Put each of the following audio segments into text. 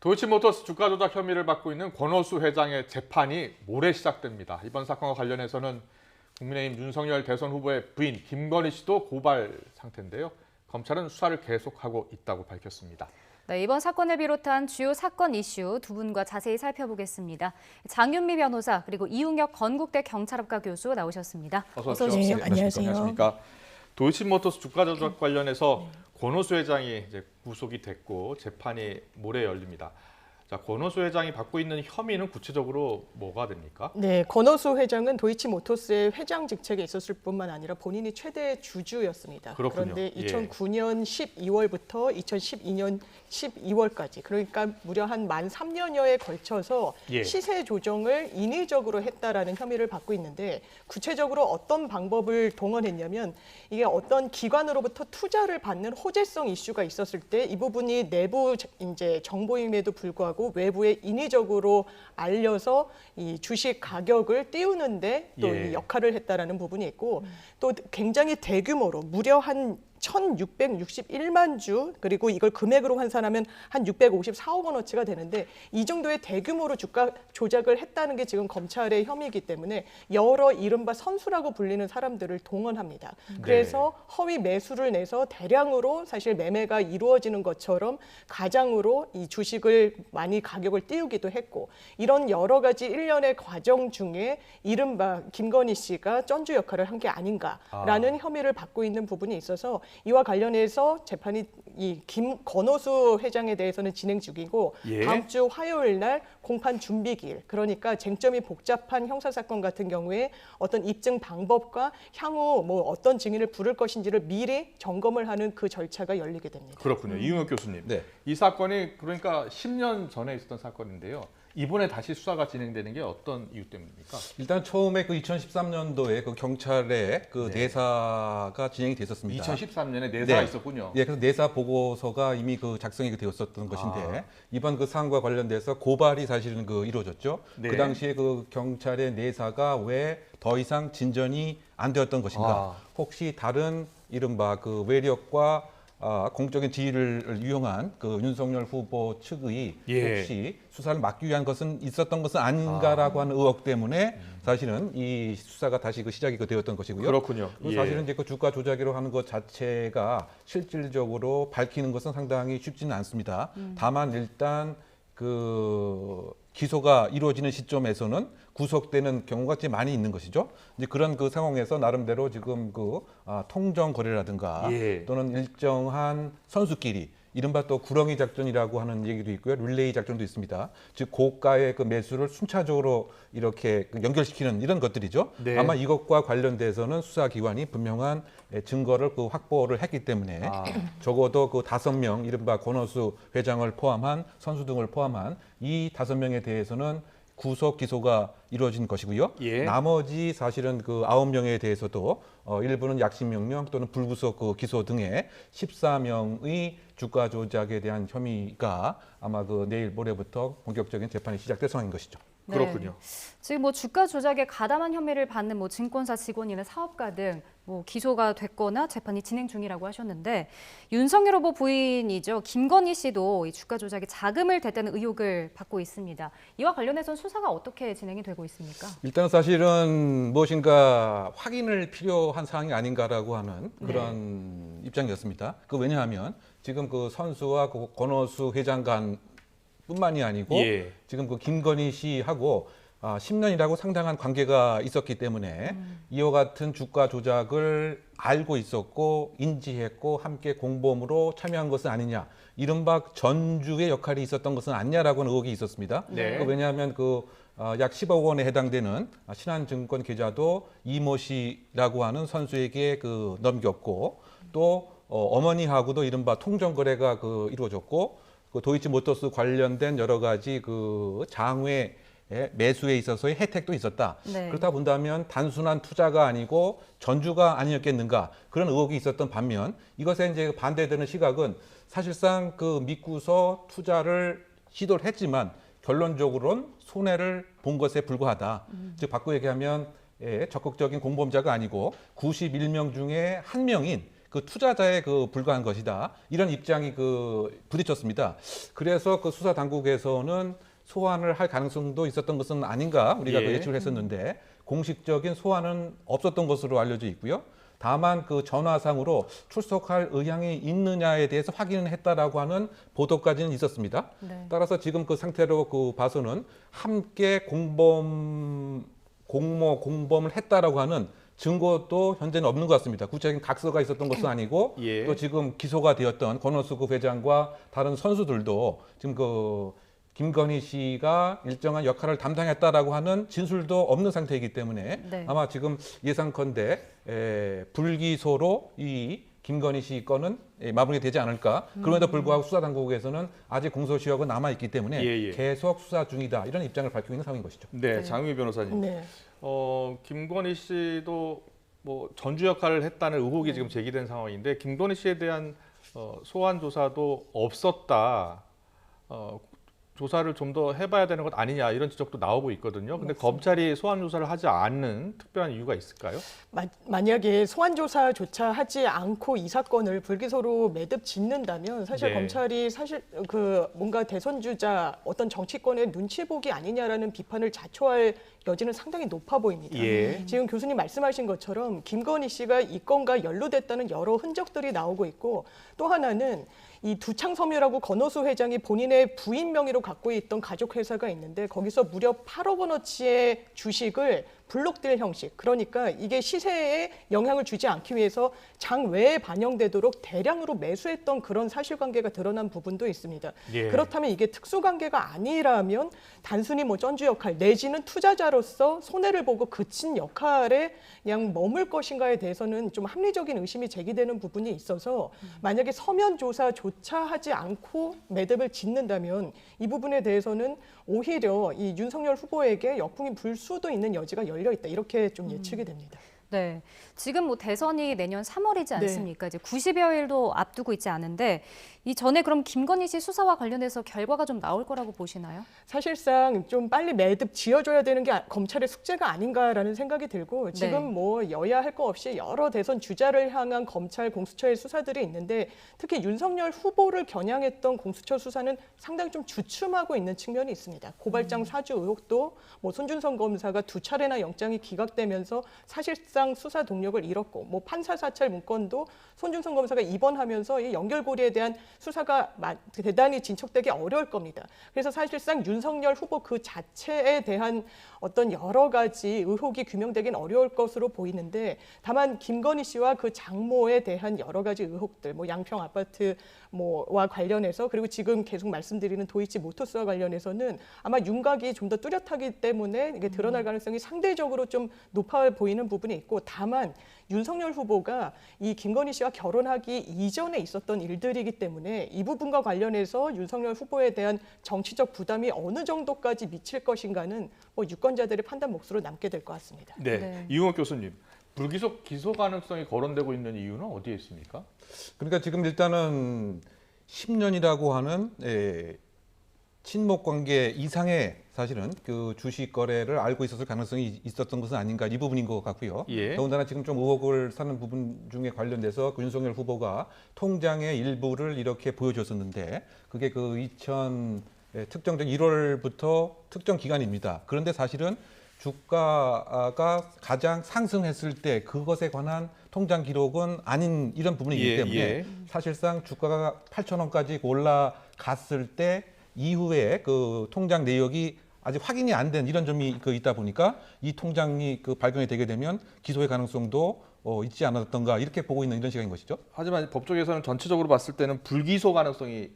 도이치모터스 주가 조작 혐의를 받고 있는 권오수 회장의 재판이 모레 시작됩니다. 이번 사건과 관련해서는 국민의힘 윤석열 대선 후보의 부인 김건희 씨도 고발 상태인데요. 검찰은 수사를 계속하고 있다고 밝혔습니다. 네, 이번 사건을 비롯한 주요 사건 이슈 두 분과 자세히 살펴보겠습니다. 장윤미 변호사 그리고 이웅혁 건국대 경찰학과 교수 나오셨습니다. 어서 오십시오. 네, 안녕하세요. 안녕하십니까. 도이치모터스 주가 조작 관련해서 권오수 회장이 이제 구속이 됐고 재판이 모레 열립니다. 자, 권오수 회장이 받고 있는 혐의는 구체적으로 뭐가 됩니까? 네, 권오수 회장은 도이치모터스의 회장 직책에 있었을 뿐만 아니라 본인이 최대 주주였습니다. 그렇군요. 그런데 예. 2009년 12월부터 2012년 12월까지 그러니까 무려 한 만 3년여에 걸쳐서 예. 시세 조정을 인위적으로 했다라는 혐의를 받고 있는데 구체적으로 어떤 방법을 동원했냐면 이게 어떤 기관으로부터 투자를 받는 호재성 이슈가 있었을 때 이 부분이 내부 이제 정보임에도 불구하고 외부에 인위적으로 알려서 이 주식 가격을 띄우는데 또 예. 이 역할을 했다라는 부분이 있고 또 굉장히 대규모로 무려 한 1,661만 주 그리고 이걸 금액으로 환산하면 한 654억 원어치가 되는데 이 정도의 대규모로 주가 조작을 했다는 게 지금 검찰의 혐의이기 때문에 여러 이른바 선수라고 불리는 사람들을 동원합니다. 그래서 허위 매수를 내서 대량으로 사실 매매가 이루어지는 것처럼 가장으로 이 주식을 많이 가격을 띄우기도 했고 이런 여러 가지 일련의 과정 중에 이른바 김건희 씨가 쩐주 역할을 한 게 아닌가라는 혐의를 받고 있는 부분이 있어서 이와 관련해서 재판이 이 권오수 회장에 대해서는 진행 중이고 예. 다음 주 화요일 날 공판 준비기일 그러니까 쟁점이 복잡한 형사사건 같은 경우에 어떤 입증 방법과 향후 뭐 어떤 증인을 부를 것인지를 미리 점검을 하는 그 절차가 열리게 됩니다. 그렇군요. 이웅혁 교수님. 네. 이 사건이 그러니까 10년 전에 있었던 사건인데요. 이번에 다시 수사가 진행되는 게 어떤 이유 때문입니까? 일단 처음에 그 2013년도에 그 경찰의 그 내사가 진행이 됐었습니다. 2013년에 내사가 네. 있었군요. 예, 그래서 내사 보고서가 이미 그 작성이 되었었던 것인데 이번 그 사안과 관련돼서 고발이 사실은 그 이루어졌죠. 네. 그 당시에 그 경찰의 내사가 왜 더 이상 진전이 안 되었던 것인가? 혹시 다른 이른바 그 외력과 공적인 지위를 이용한 그 윤석열 후보 측의 예. 혹시 수사를 막기 위한 것은 있었던 것은 아닌가라고 하는 의혹 때문에 사실은 이 수사가 다시 그 시작이 되었던 것이고요. 그렇군요. 그리고 예. 사실은 이제 그 주가 조작이라고 하는 것 자체가 실질적으로 밝히는 것은 상당히 쉽지는 않습니다. 다만 일단 그 기소가 이루어지는 시점에서는 구속되는 경우가 좀 많이 있는 것이죠. 이제 그런 그 상황에서 나름대로 지금 그 통정 거래라든가 예. 또는 일정한 선수끼리 이른바 또 구렁이 작전이라고 하는 얘기도 있고요. 릴레이 작전도 있습니다. 즉 고가의 그 매수를 순차적으로 이렇게 연결시키는 이런 것들이죠. 네. 아마 이것과 관련돼서는 수사기관이 분명한 증거를 그 확보를 했기 때문에 적어도 그 5명 이른바 권오수 회장을 포함한 선수 등을 포함한 이 5명에 대해서는 구속 기소가 이루어진 것이고요. 예. 나머지 사실은 그 9명에 대해서도 일부는 약식 명령 또는 불구속 그 기소 등의 14명의 주가 조작에 대한 혐의가 아마 그 내일 모레부터 본격적인 재판이 시작될 상황인 것이죠. 네. 그렇군요. 지금 뭐 주가 조작에 가담한 혐의를 받는 뭐 증권사 직원이나 사업가 등 뭐 기소가 됐거나 재판이 진행 중이라고 하셨는데 윤석열 후보 부인이죠. 김건희 씨도 이 주가 조작에 자금을 댔다는 의혹을 받고 있습니다. 이와 관련해서는 수사가 어떻게 진행이 되고 있습니까? 일단 사실은 무엇인가 확인을 필요한 사항이 아닌가라고 하는 그런 입장이었습니다. 그 왜냐하면 지금 그 선수와 그 권오수 회장 간 뿐만이 아니고 예. 지금 그 김건희 씨하고 10년이라고 상당한 관계가 있었기 때문에 이와 같은 주가 조작을 알고 있었고 인지했고 함께 공범으로 참여한 것은 아니냐. 이른바 전주의 역할이 있었던 것은 아니냐라고 하는 의혹이 있었습니다. 네. 왜냐하면 약 10억 원에 해당되는 신한증권 계좌도 이모 씨라고 하는 선수에게 그 넘겼고 또 어머니하고도 이른바 통정 거래가 그 이루어졌고 그 도이치모터스 관련된 여러 가지 그 장외 매수에 있어서의 혜택도 있었다. 네. 그렇다 본다면 단순한 투자가 아니고 전주가 아니었겠는가 그런 의혹이 있었던 반면 이것에 이제 반대되는 시각은 사실상 그 믿고서 투자를 시도를 했지만 결론적으로는 손해를 본 것에 불과하다. 즉 바꿔 얘기하면 적극적인 공범자가 아니고 91명 중에 한 명인 그 투자자에 그 불과한 것이다. 이런 입장이 그 부딪혔습니다. 그래서 그 수사 당국에서는 소환을 할 가능성도 있었던 것은 아닌가 우리가 그 예측을 했었는데 공식적인 소환은 없었던 것으로 알려져 있고요. 다만 그 전화상으로 출석할 의향이 있느냐에 대해서 확인을 했다라고 하는 보도까지는 있었습니다. 네. 따라서 지금 그 상태로 그 봐서는 함께 공범을 했다라고 하는 증거도 현재는 없는 것 같습니다. 구체적인 각서가 있었던 것은 아니고 예. 또 지금 기소가 되었던 권오수 그 회장과 다른 선수들도 지금 그 김건희 씨가 일정한 역할을 담당했다라고 하는 진술도 없는 상태이기 때문에 네. 아마 지금 예상컨대 불기소로 이 김건희 씨 건은 마무리되지 않을까. 그럼에도 불구하고 수사당국에서는 아직 공소시효가 남아있기 때문에 예, 예. 계속 수사 중이다. 이런 입장을 밝히고 있는 상황인 것이죠. 네, 네. 장유미 변호사님. 네. 김건희 씨도 뭐 전주 역할을 했다는 의혹이 지금 제기된 상황인데 김건희 씨에 대한 소환 조사도 없었다. 조사를 좀 더 해봐야 되는 것 아니냐 이런 지적도 나오고 있거든요. 근데 검찰이 소환 조사를 하지 않는 특별한 이유가 있을까요? 만약에 소환 조사조차 하지 않고 이 사건을 불기소로 매듭 짓는다면 사실 네. 검찰이 사실 그 뭔가 대선 주자 어떤 정치권의 눈치 보기 아니냐라는 비판을 자초할 여지는 상당히 높아 보입니다. 예. 지금 교수님 말씀하신 것처럼 김건희 씨가 이 건과 연루됐다는 여러 흔적들이 나오고 있고 또 하나는 이 두창섬유라고 권오수 회장이 본인의 부인 명의로 갖고 있던 가족 회사가 있는데 거기서 무려 8억 원어치의 주식을 블록딜 형식, 그러니까 이게 시세에 영향을 주지 않기 위해서 장 외에 반영되도록 대량으로 매수했던 그런 사실관계가 드러난 부분도 있습니다. 예. 그렇다면 이게 특수관계가 아니라면 단순히 뭐 전주 역할 내지는 투자자로서 손해를 보고 그친 역할에 그냥 머물 것인가에 대해서는 좀 합리적인 의심이 제기되는 부분이 있어서 만약에 서면 조사조차 하지 않고 매듭을 짓는다면 이 부분에 대해서는 오히려 이 윤석열 후보에게 역풍이 불 수도 있는 여지가 열려 있다. 이렇게 좀 예측이 됩니다. 네, 지금 뭐 대선이 내년 3월이지 네. 않습니까? 이제 90여일도 앞두고 있지 않은데 이 전에 그럼 김건희 씨 수사와 관련해서 결과가 좀 나올 거라고 보시나요? 사실상 좀 빨리 매듭 지어줘야 되는 게 검찰의 숙제가 아닌가라는 생각이 들고 지금 네. 뭐 여야 할 거 없이 여러 대선 주자를 향한 검찰 공수처의 수사들이 있는데 특히 윤석열 후보를 겨냥했던 공수처 수사는 상당히 좀 주춤하고 있는 측면이 있습니다. 고발장 사주 의혹도 뭐 손준성 검사가 2차례나 영장이 기각되면서 사실상 수사 동력을 잃었고 뭐 판사 사찰 문건도 손준성 검사가 입원하면서 이 연결고리에 대한 수사가 대단히 진척되기 어려울 겁니다. 그래서 사실상 윤석열 후보 그 자체에 대한 어떤 여러 가지 의혹이 규명되긴 어려울 것으로 보이는데 다만 김건희 씨와 그 장모에 대한 여러 가지 의혹들, 뭐 양평 아파트 뭐와 관련해서 그리고 지금 계속 말씀드리는 도이치 모터스와 관련해서는 아마 윤곽이 좀 더 뚜렷하기 때문에 이게 드러날 가능성이 상대적으로 좀 높아 보이는 부분이 있고 다만 윤석열 후보가 이 김건희 씨와 결혼하기 이전에 있었던 일들이기 때문에 이 부분과 관련해서 윤석열 후보에 대한 정치적 부담이 어느 정도까지 미칠 것인가는 뭐 유권자들의 판단 몫으로 남게 될 것 같습니다. 네. 네. 이용욱 교수님, 불기소 기소 가능성이 거론되고 있는 이유는 어디에 있습니까? 그러니까 지금 일단은 10년이라고 하는 친목 관계 이상의 사실은 그 주식 거래를 알고 있었을 가능성이 있었던 것은 아닌가 이 부분인 것 같고요. 예. 더군다나 지금 좀 의혹을 사는 부분 중에 관련돼서 그 윤석열 후보가 통장의 일부를 이렇게 보여줬었는데 그게 그 특정적 1월부터 특정 기간입니다. 그런데 사실은 주가가 가장 상승했을 때 그것에 관한 통장 기록은 아닌 이런 부분이기 예, 때문에 예. 사실상 주가가 8,000원까지 올라갔을 때 이후에 그 통장 내역이 아직 확인이 안 된 이런 점이 있다 보니까 이 통장이 발견이 되게 되면 기소의 가능성도 있지 않았던가 이렇게 보고 있는 이런 시각인 것이죠. 하지만 법조계에서는 전체적으로 봤을 때는 불기소 가능성이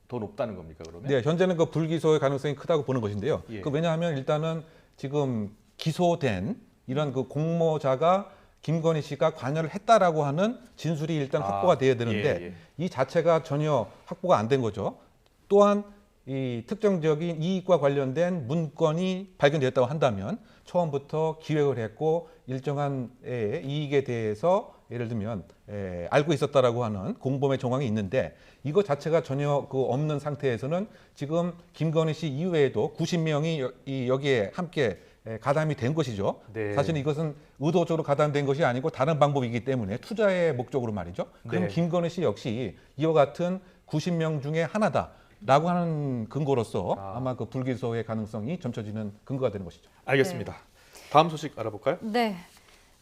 더 높다는 겁니까, 그러면? 네, 현재는 그 불기소의 가능성이 크다고 보는 것인데요. 예. 왜냐하면 일단은 지금 기소된 이런 그 공모자가 김건희 씨가 관여를 했다라고 하는 진술이 일단 확보가 돼야 되는데 예, 예. 이 자체가 전혀 확보가 안 된 거죠. 또한 이 특정적인 이익과 관련된 문건이 발견되었다고 한다면 처음부터 기획을 했고 일정한 이익에 대해서 예를 들면 알고 있었다라고 하는 공범의 정황이 있는데 이거 자체가 전혀 없는 상태에서는 지금 김건희 씨 이외에도 90명이 여기에 함께 가담이 된 것이죠. 네. 사실 이것은 의도적으로 가담된 것이 아니고 다른 방법이기 때문에 투자의 목적으로 말이죠. 그럼 네. 김건희 씨 역시 이와 같은 90명 중에 하나다라고 하는 근거로서 아마 그 불기소의 가능성이 점쳐지는 근거가 되는 것이죠. 알겠습니다. 다음 소식 알아볼까요? 네.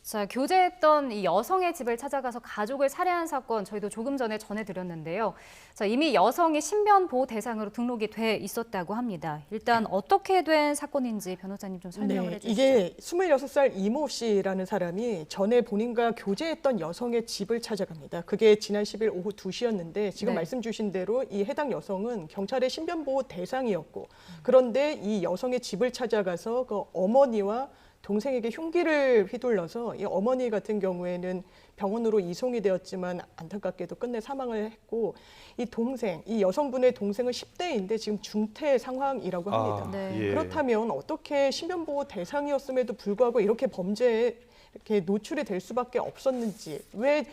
자, 교제했던 이 여성의 집을 찾아가서 가족을 살해한 사건 저희도 조금 전에 전해드렸는데요. 자, 이미 여성이 신변 보호 대상으로 등록이 돼 있었다고 합니다. 일단 어떻게 된 사건인지 변호사님 좀 설명을 해주시죠. 이게 26살 이모 씨라는 사람이 전에 본인과 교제했던 여성의 집을 찾아갑니다. 그게 지난 10일 오후 2시였는데 지금 네. 말씀 주신 대로 이 해당 여성은 경찰의 신변보호 대상이었고 그런데 이 여성의 집을 찾아가서 그 어머니와 동생에게 흉기를 휘둘러서 이 어머니 같은 경우에는 병원으로 이송이 되었지만 안타깝게도 끝내 사망을 했고 이 동생, 이 여성분의 동생은 10대인데 지금 중퇴 상황이라고 합니다. 네. 예. 그렇다면 어떻게 신변보호 대상이었음에도 불구하고 이렇게 범죄에 이렇게 노출이 될 수밖에 없었는지 왜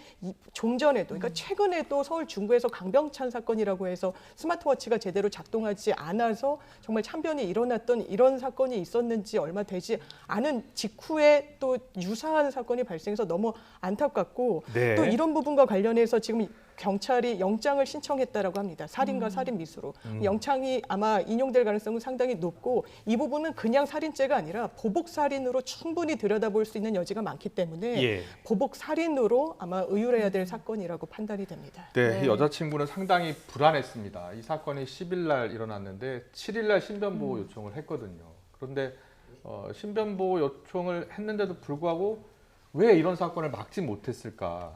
좀 전에도 그러니까 최근에도 서울 중구에서 강병찬 사건이라고 해서 스마트워치가 제대로 작동하지 않아서 정말 참변이 일어났던 이런 사건이 있었는지 얼마 되지 않은 직후에 또 유사한 사건이 발생해서 너무 안타깝고 네. 또 이런 부분과 관련해서 지금 경찰이 영장을 신청했다라고 합니다. 살인과 살인 미수로. 영장이 아마 인용될 가능성은 상당히 높고 이 부분은 그냥 살인죄가 아니라 보복 살인으로 충분히 들여다볼 수 있는 여지가 많기 때문에 예. 보복 살인으로 아마 의율해야 될 사건이라고 판단이 됩니다. 네, 네. 이 여자친구는 상당히 불안했습니다. 이 사건이 10일 날 일어났는데 7일 날 신변보호 요청을 했거든요. 그런데 신변보호 요청을 했는데도 불구하고 왜 이런 사건을 막지 못했을까?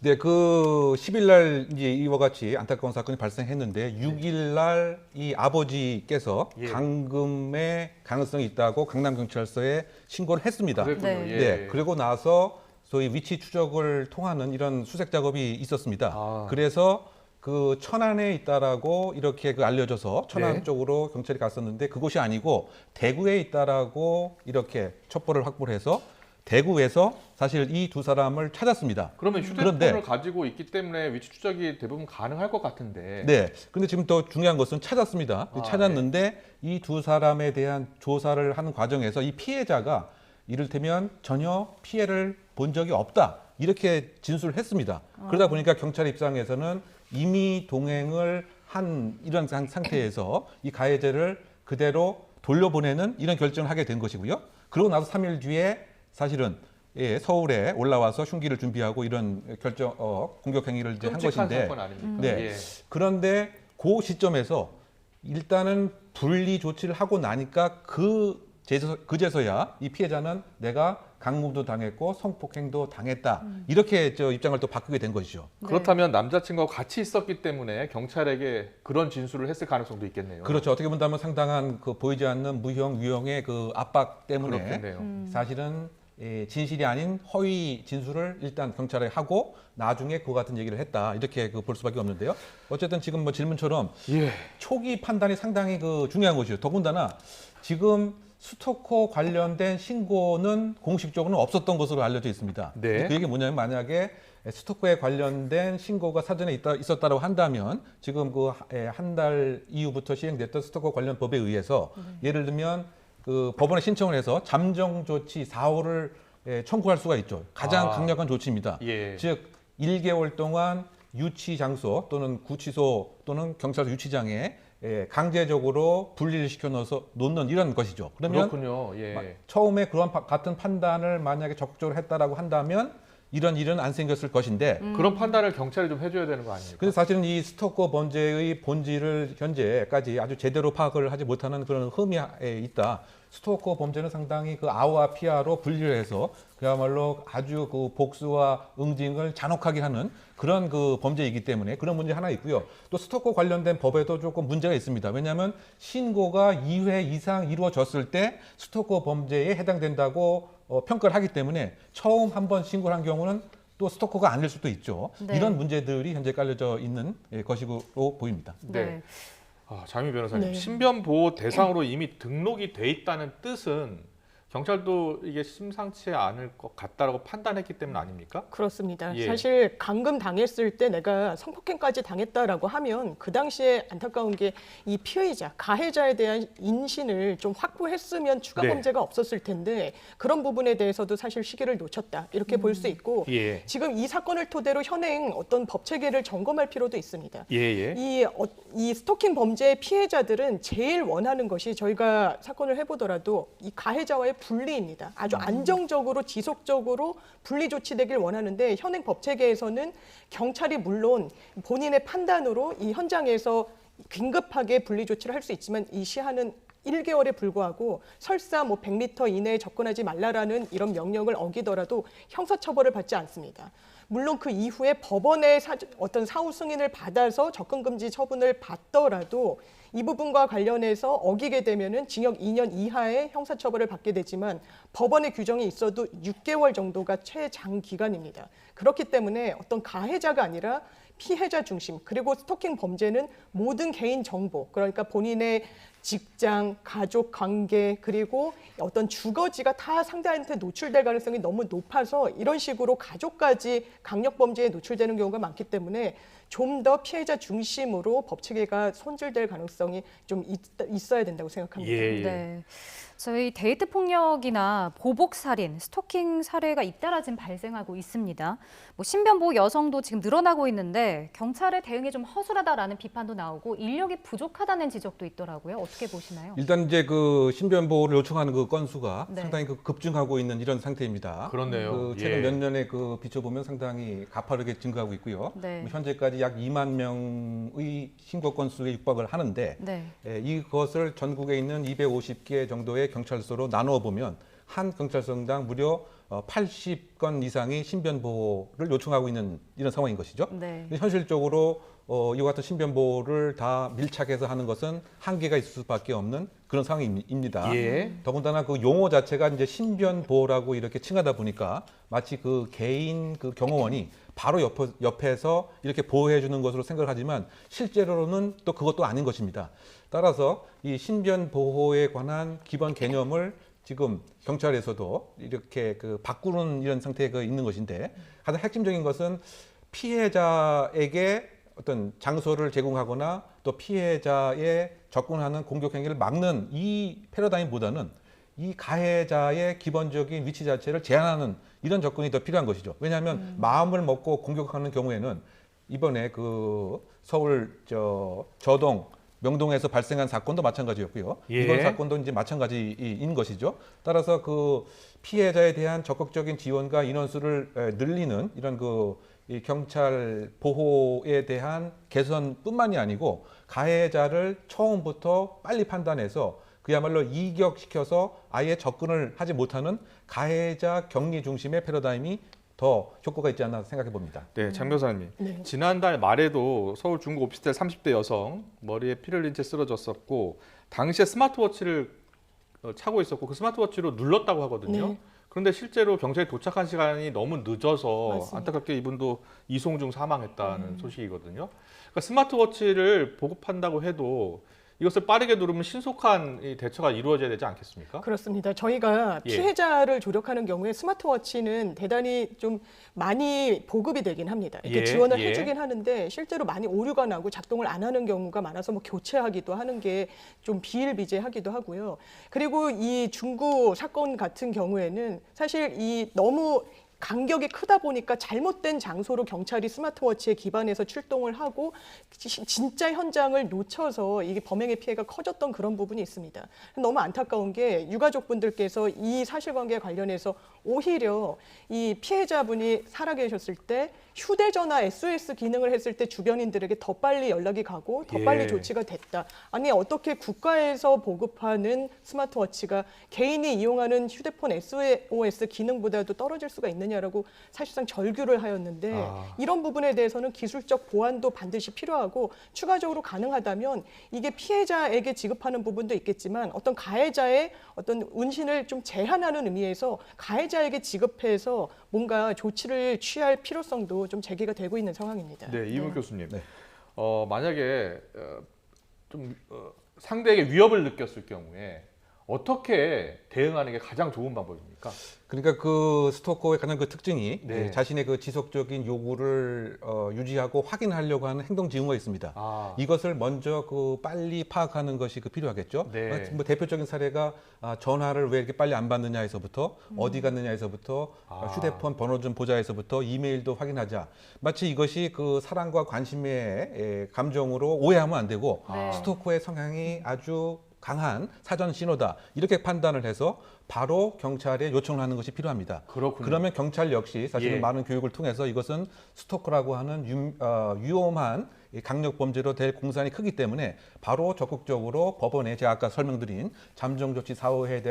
네, 그 10일 날 이제 이와 같이 안타까운 사건이 발생했는데 6일 날 이 아버지께서 예. 감금의 가능성이 있다고 강남경찰서에 신고를 했습니다. 그랬군요. 네. 예. 네, 그리고 나서 소위 위치 추적을 통하는 이런 수색 작업이 있었습니다. 아. 그래서 그 천안에 있다라고 이렇게 그 알려져서 천안 네. 쪽으로 경찰이 갔었는데 그곳이 아니고 대구에 있다라고 이렇게 첩보를 확보를 해서 대구에서 사실 이 두 사람을 찾았습니다. 그러면 휴대폰을 그런데 가지고 있기 때문에 위치 추적이 대부분 가능할 것 같은데. 네. 근데 지금 더 중요한 것은 찾았습니다. 아, 찾았는데 이 두 사람에 대한 조사를 하는 과정에서 이 피해자가 이를테면 전혀 피해를 본 적이 없다. 이렇게 진술을 했습니다. 그러다 보니까 경찰 입장에서는 이미 동행을 한 이런 상태에서 이 가해자를 그대로 돌려보내는 이런 결정을 하게 된 것이고요. 그러고 나서 3일 뒤에 사실은 서울에 올라와서 흉기를 준비하고 이런 공격 행위를 이제 한 끔찍한 것인데, 사건 아닙니까? 네. 예. 그런데 그 시점에서 일단은 분리 조치를 하고 나니까 그제서야 이 피해자는 내가 강금도 당했고 성폭행도 당했다 이렇게 입장을 또 바꾸게 된 것이죠. 네. 그렇다면 남자친구와 같이 있었기 때문에 경찰에게 그런 진술을 했을 가능성도 있겠네요. 그렇죠. 어떻게 본다면 상당한 그 보이지 않는 무형 유형의 그 압박 때문에 그렇겠네요. 사실은 진실이 아닌 허위 진술을 일단 경찰에 하고 나중에 그와 같은 얘기를 했다 이렇게 볼 수밖에 없는데요. 어쨌든 지금 뭐 질문처럼 예. 초기 판단이 상당히 중요한 것이죠. 더군다나 지금 스토커 관련된 신고는 공식적으로는 없었던 것으로 알려져 있습니다. 네. 그 얘기 뭐냐면 만약에 스토커에 관련된 신고가 사전에 있었다고 한다면 지금 그 한 달 이후부터 시행됐던 스토커 관련 법에 의해서 예를 들면 그 법원에 신청을 해서 잠정 조치 4호를 청구할 수가 있죠. 가장 강력한 조치입니다. 예. 즉 1개월 동안 유치 장소 또는 구치소 또는 경찰서 유치장에 강제적으로 분리를 시켜 놓는 이런 것이죠. 그러면 그렇군요. 예. 처음에 그런 같은 판단을 만약에 적극적으로 했다라고 한다면 이런 일은 안 생겼을 것인데 그런 판단을 경찰이 좀 해줘야 되는 거 아닙니까? 근데 사실은 이 스토커 범죄의 본질을 현재까지 아주 제대로 파악을 하지 못하는 그런 흠이 있다. 스토커 범죄는 상당히 그 아와 피아로 분리를 해서 그야말로 아주 그 복수와 응징을 잔혹하게 하는 그런 그 범죄이기 때문에 그런 문제 하나 있고요. 또 스토커 관련된 법에도 조금 문제가 있습니다. 왜냐하면 신고가 2회 이상 이루어졌을 때 스토커 범죄에 해당된다고 평가를 하기 때문에 처음 한 번 신고를 한 경우는 또 스토커가 아닐 수도 있죠. 네. 이런 문제들이 현재 깔려져 있는 것으로 보입니다. 네. 장미 변호사님, 네. 신변보호 대상으로 이미 등록이 돼 있다는 뜻은 경찰도 이게 심상치 않을 것 같다라고 판단했기 때문 아닙니까? 그렇습니다. 예. 사실 감금 당했을 때 내가 성폭행까지 당했다라고 하면 그 당시에 안타까운 게 이 피의자, 가해자에 대한 인신을 좀 확보했으면 추가 네. 범죄가 없었을 텐데 그런 부분에 대해서도 사실 시기를 놓쳤다 이렇게 볼 수 있고 예. 지금 이 사건을 토대로 현행 어떤 법 체계를 점검할 필요도 있습니다. 예. 이 스토킹 범죄의 피해자들은 제일 원하는 것이 저희가 사건을 해보더라도 이 가해자와의 분리입니다. 아주 안정적으로 지속적으로 분리 조치되길 원하는데 현행 법 체계에서는 경찰이 물론 본인의 판단으로 이 현장에서 긴급하게 분리 조치를 할 수 있지만 이 시한은 1개월에 불과하고 설사 뭐 100m 이내에 접근하지 말라라는 이런 명령을 어기더라도 형사처벌을 받지 않습니다. 물론 그 이후에 법원의 어떤 사후 승인을 받아서 접근금지 처분을 받더라도 이 부분과 관련해서 어기게 되면은 징역 2년 이하의 형사처벌을 받게 되지만 법원의 규정이 있어도 6개월 정도가 최장 기간입니다. 그렇기 때문에 어떤 가해자가 아니라 피해자 중심 그리고 스토킹 범죄는 모든 개인 정보 그러니까 본인의 직장, 가족 관계 그리고 어떤 주거지가 타 상대한테 노출될 가능성이 너무 높아서 이런 식으로 가족까지 강력 범죄에 노출되는 경우가 많기 때문에 좀 더 피해자 중심으로 법 체계가 손질될 가능성이 좀 있어야 된다고 생각합니다. 예. 네. 저희 데이트 폭력이나 보복 살인, 스토킹 사례가 잇따라 지금 발생하고 있습니다. 뭐 신변보호 여성도 지금 늘어나고 있는데 경찰의 대응이 좀 허술하다라는 비판도 나오고 인력이 부족하다는 지적도 있더라고요. 어떻게 보시나요? 일단 이제 그 신변 보호를 요청하는 그 건수가 네. 상당히 그 급증하고 있는 이런 상태입니다. 그렇네요. 그 최근 예. 몇 년에 그 비춰보면 상당히 가파르게 증가하고 있고요. 네. 뭐 현재까지 약 2만 명의 신고 건수에 육박을 하는데 네. 이것을 전국에 있는 250개 정도의 경찰서로 나누어 보면 한 경찰서당 무려 80건 이상의 신변 보호를 요청하고 있는 이런 상황인 것이죠. 네. 근데 현실적으로 이와 같은 신변 보호를 다 밀착해서 하는 것은 한계가 있을 수밖에 없는 그런 상황입니다. 예. 더군다나 그 용어 자체가 이제 신변 보호라고 이렇게 칭하다 보니까 마치 그 개인 그 경호원이 바로 옆에서 이렇게 보호해 주는 것으로 생각하지만 실제로는 또 그것도 아닌 것입니다. 따라서 이 신변 보호에 관한 기본 개념을 지금 경찰에서도 이렇게 그 바꾸는 이런 상태가 있는 것인데 가장 핵심적인 것은 피해자에게 어떤 장소를 제공하거나 또 피해자의 접근하는 공격 행위를 막는 이 패러다임보다는 이 가해자의 기본적인 위치 자체를 제한하는 이런 접근이 더 필요한 것이죠. 왜냐하면 마음을 먹고 공격하는 경우에는 이번에 그 서울 저동 명동에서 발생한 사건도 마찬가지였고요. 예. 이번 사건도 이제 마찬가지인 것이죠. 따라서 그 피해자에 대한 적극적인 지원과 인원수를 늘리는 이런 이 경찰 보호에 대한 개선뿐만이 아니고 가해자를 처음부터 빨리 판단해서 그야말로 이격시켜서 아예 접근을 하지 못하는 가해자 격리 중심의 패러다임이 더 효과가 있지 않나 생각해 봅니다. 네, 장 변호사님. 네. 지난달 말에도 서울 중구 오피스텔 30대 여성 머리에 피를 흘린 채 쓰러졌었고 당시에 스마트워치를 차고 있었고 그 스마트워치로 눌렀다고 하거든요. 네. 그런데 실제로 경찰이 도착한 시간이 너무 늦어서 맞습니다. 안타깝게 이분도 이송 중 사망했다는 소식이거든요. 그러니까 스마트워치를 보급한다고 해도 이것을 빠르게 누르면 신속한 이 대처가 이루어져야 되지 않겠습니까? 그렇습니다. 저희가 예. 피해자를 조력하는 경우에 스마트워치는 대단히 좀 많이 보급이 되긴 합니다. 이렇게 예, 지원을 예. 해주긴 하는데 실제로 많이 오류가 나고 작동을 안 하는 경우가 많아서 뭐 교체하기도 하는 게 좀 비일비재하기도 하고요. 그리고 이 중구 사건 같은 경우에는 사실 이 너무 간격이 크다 보니까 잘못된 장소로 경찰이 스마트워치에 기반해서 출동을 하고 진짜 현장을 놓쳐서 이게 범행의 피해가 커졌던 그런 부분이 있습니다. 너무 안타까운 게 유가족분들께서 이 사실관계에 관련해서 오히려 이 피해자분이 살아계셨을 때 휴대전화 SOS 기능을 했을 때 주변인들에게 더 빨리 연락이 가고 더 예. 빨리 조치가 됐다. 아니 어떻게 국가에서 보급하는 스마트워치가 개인이 이용하는 휴대폰 SOS 기능보다도 떨어질 수가 있느냐라고 사실상 절규를 하였는데 이런 부분에 대해서는 기술적 보완도 반드시 필요하고 추가적으로 가능하다면 이게 피해자에게 지급하는 부분도 있겠지만 어떤 가해자의 어떤 운신을 좀 제한하는 의미에서 가해자에게 지급해서 뭔가 조치를 취할 필요성도 좀 제기가 되고 있는 상황입니다. 네, 이문 교수님. 네. 만약에 상대에게 위협을 느꼈을 경우에 어떻게 대응하는 게 가장 좋은 방법입니까? 그러니까 그 스토커의 가장 그 특징이 네. 자신의 그 지속적인 요구를 유지하고 확인하려고 하는 행동 징후가 있습니다. 아, 이것을 먼저 그 빨리 파악하는 것이 그 필요하겠죠. 네. 뭐 대표적인 사례가 전화를 왜 이렇게 빨리 안 받느냐에서부터 어디 갔느냐에서부터 휴대폰 번호 좀 보자에서부터 이메일도 확인하자. 마치 이것이 그 사랑과 관심의 감정으로 오해하면 안 되고 네. 스토커의 성향이 아주 강한 사전 신호다. 이렇게 판단을 해서 바로 경찰에 요청을 하는 것이 필요합니다. 그렇군요. 그러면 경찰 역시 사실은 예. 많은 교육을 통해서 이것은 스토커라고 하는 위험한 강력 범죄로 될 공산이 크기 때문에 바로 적극적으로 법원에 제가 아까 설명드린 잠정조치 사후에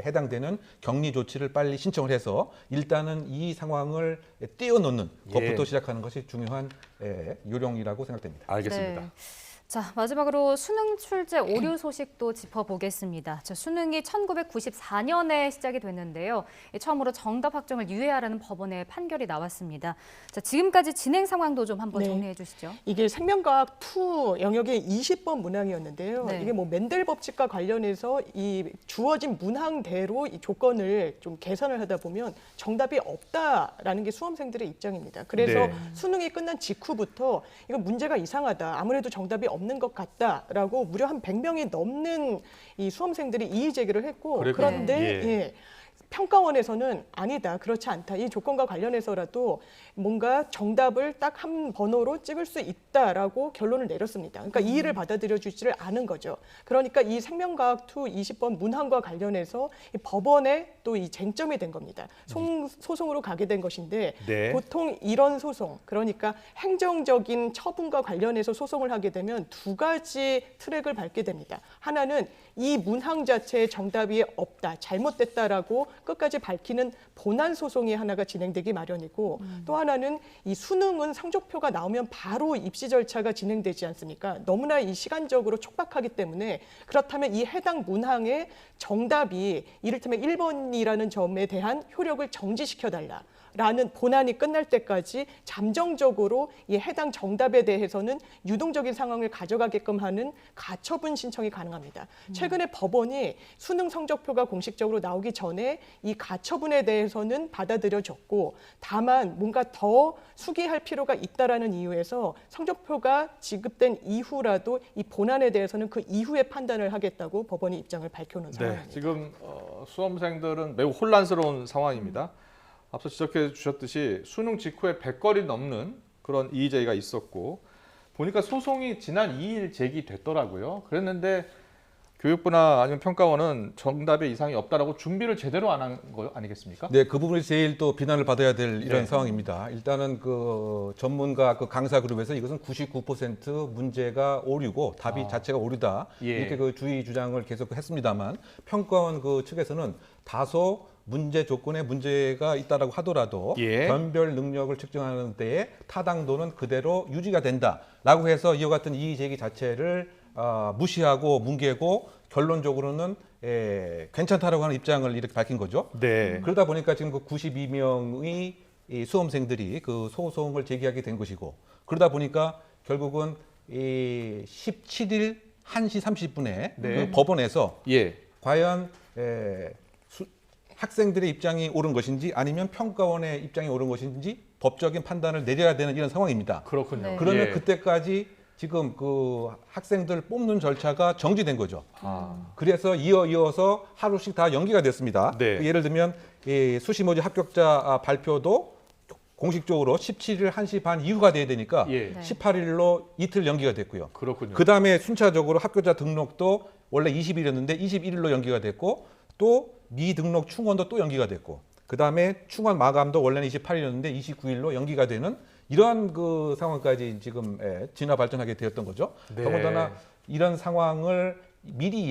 해당되는 격리 조치를 빨리 신청을 해서 일단은 이 상황을 띄워놓는 것부터 예. 시작하는 것이 중요한 요령이라고 생각됩니다. 알겠습니다. 네. 자, 마지막으로 수능 출제 오류 소식도 짚어보겠습니다. 자, 수능이 1994년에 시작이 됐는데요. 처음으로 정답 확정을 유예하라는 법원의 판결이 나왔습니다. 자, 지금까지 진행 상황도 좀 한번 네. 정리해 주시죠. 이게 생명과학 2 영역의 20번 문항이었는데요. 네. 이게 뭐 멘델 법칙과 관련해서 이 주어진 문항대로 이 조건을 좀 계산을 하다 보면 정답이 없다라는 게 수험생들의 입장입니다. 그래서 네. 수능이 끝난 직후부터 이거 문제가 이상하다. 아무래도 정답이 없는 것 같다라고 무려 한 100명이 넘는 이 수험생들이 이의 제기를 했고 그랬군요. 그런데 예. 예. 평가원에서는 아니다, 그렇지 않다. 이 조건과 관련해서라도 뭔가 정답을 딱 한 번호로 찍을 수 있다라고 결론을 내렸습니다. 그러니까 이의를 받아들여 주지를 않은 거죠. 그러니까 이 생명과학 2 20번 문항과 관련해서 이 법원에 또 이 쟁점이 된 겁니다. 소송으로 가게 된 것인데 네. 보통 이런 소송, 그러니까 행정적인 처분과 관련해서 소송을 하게 되면 두 가지 트랙을 밟게 됩니다. 하나는 이 문항 자체에 정답이 없다, 잘못됐다라고 끝까지 밝히는 본안 소송이 하나가 진행되기 마련이고 또 하나는 이 수능은 성적표가 나오면 바로 입시 절차가 진행되지 않습니까? 너무나 이 시간적으로 촉박하기 때문에 그렇다면 이 해당 문항의 정답이 이를테면 1번이라는 점에 대한 효력을 정지시켜달라. 라는 본안이 끝날 때까지 잠정적으로 이 해당 정답에 대해서는 유동적인 상황을 가져가게끔 하는 가처분 신청이 가능합니다. 최근에 법원이 수능 성적표가 공식적으로 나오기 전에 이 가처분에 대해서는 받아들여졌고 다만 뭔가 더 수기할 필요가 있다라는 이유에서 성적표가 지급된 이후라도 이 본안에 대해서는 그 이후에 판단을 하겠다고 법원이 입장을 밝혀놓은 네, 상황입니다. 지금 수험생들은 매우 혼란스러운 상황입니다. 앞서 지적해 주셨듯이 수능 직후에 100건이 넘는 그런 이의 제기가 있었고 보니까 소송이 지난 2일 제기됐더라고요. 그랬는데 교육부나 아니면 평가원은 정답에 이상이 없다라고 준비를 제대로 안 한 거 아니겠습니까? 네, 그 부분이 제일 또 비난을 받아야 될 이런 네. 상황입니다. 일단은 그 전문가 그 강사 그룹에서 이것은 99% 문제가 오류고 답이 자체가 오류다. 예. 이렇게 그 주의 주장을 계속 했습니다만 평가원 그 측에서는 다소 문제 조건에 문제가 있다라고 하더라도 예. 변별 능력을 측정하는 데에 타당도는 그대로 유지가 된다라고 해서 이와 같은 이의 제기 자체를 무시하고 뭉개고 결론적으로는 괜찮다라고 하는 입장을 이렇게 밝힌 거죠. 네. 그러다 보니까 지금 그 92명의 이 수험생들이 그 소송을 제기하게 된 것이고 그러다 보니까 결국은 이 17일 1시 30분에 네. 그 법원에서 예. 과연 학생들의 입장이 옳은 것인지 아니면 평가원의 입장이 옳은 것인지 법적인 판단을 내려야 되는 이런 상황입니다. 그렇군요. 네. 그러면 예. 그때까지 지금 그 학생들 뽑는 절차가 정지된 거죠. 아. 그래서 이어서 하루씩 다 연기가 됐습니다. 네. 예를 들면 이 수시모집 합격자 발표도 공식적으로 17일 1시 반 이후가 돼야 되니까 예. 네. 18일로 이틀 연기가 됐고요. 그렇군요. 그 다음에 순차적으로 합격자 등록도 원래 20일이었는데 21일로 연기가 됐고 또 미등록 충원도 또 연기가 됐고 그 다음에 충원 마감도 원래는 28일이었는데 29일로 연기가 되는 이러한 그 상황까지 지금 진화 발전하게 되었던 거죠. 네. 더군다나 이런 상황을 미리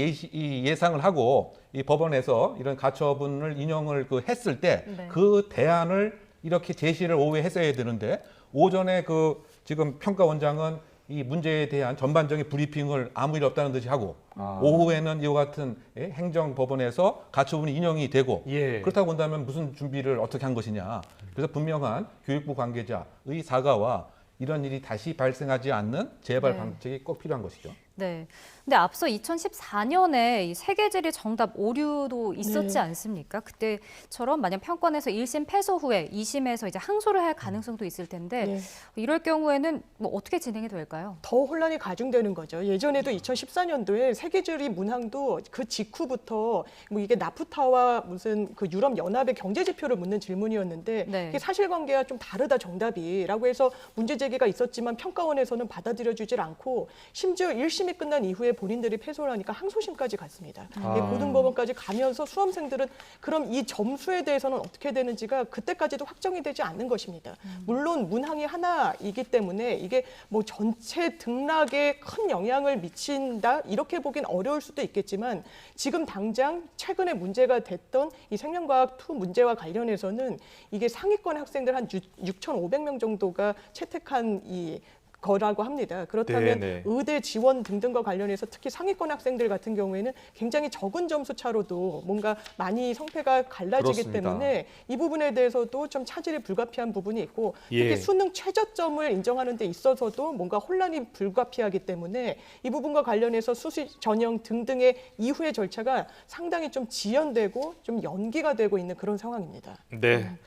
예상을 하고 이 법원에서 이런 가처분을 인용을 했을 때 그 대안을 이렇게 제시를 오후에 했어야 되는데 오전에 그 지금 평가원장은 이 문제에 대한 전반적인 브리핑을 아무 일 없다는 듯이 하고 오후에는 이와 같은 행정법원에서 가처분이 인용이 되고 예. 그렇다고 본다면 무슨 준비를 어떻게 한 것이냐. 그래서 분명한 교육부 관계자의 사과와 이런 일이 다시 발생하지 않는 재발 네. 방책이 꼭 필요한 것이죠. 네. 근데 앞서 2014년에 이 세계지리 정답 오류도 있었지 네. 않습니까? 그때처럼 만약 평가원에서 1심 패소 후에 2심에서 이제 항소를 할 가능성도 있을 텐데 네. 이럴 경우에는 뭐 어떻게 진행이 될까요? 더 혼란이 가중되는 거죠. 예전에도 2014년도에 세계지리 문항도 그 직후부터 뭐 이게 나프타와 무슨 그 유럽 연합의 경제 지표를 묻는 질문이었는데 네. 이게 사실관계와 좀 다르다 정답이라고 해서 문제 제기가 있었지만 평가원에서는 받아들여주질 않고 심지어 1심이 끝난 이후에 본인들이 패소를 하니까 항소심까지 갔습니다. 아. 고등법원까지 가면서 수험생들은 그럼 이 점수에 대해서는 어떻게 되는지가 그때까지도 확정이 되지 않는 것입니다. 물론 문항이 하나이기 때문에 이게 뭐 전체 등락에 큰 영향을 미친다 이렇게 보긴 어려울 수도 있겠지만 지금 당장 최근에 문제가 됐던 이 생명과학 2 문제와 관련해서는 이게 상위권 학생들 한 6,500명 정도가 채택한 이 거라고 합니다. 그렇다면 네. 의대 지원 등등과 관련해서 특히 상위권 학생들 같은 경우에는 굉장히 적은 점수 차로도 뭔가 많이 성패가 갈라지기 그렇습니다. 때문에 이 부분에 대해서도 좀 차질이 불가피한 부분이 있고 특히 예. 수능 최저점을 인정하는 데 있어서도 뭔가 혼란이 불가피하기 때문에 이 부분과 관련해서 수시 전형 등등의 이후의 절차가 상당히 좀 지연되고 좀 연기가 되고 있는 그런 상황입니다. 네.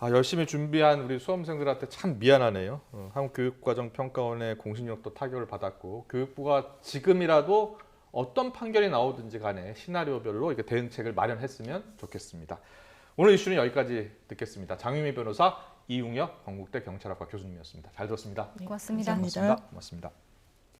열심히 준비한 우리 수험생들한테 참 미안하네요. 한국교육과정평가원의 공신력도 타격을 받았고 교육부가 지금이라도 어떤 판결이 나오든지 간에 시나리오별로 이렇게 대응책을 마련했으면 좋겠습니다. 오늘 이슈는 여기까지 듣겠습니다. 장유미 변호사, 이웅혁 건국대 경찰학과 교수님이었습니다. 잘 들었습니다. 고맙습니다. 감사합니다. 고맙습니다.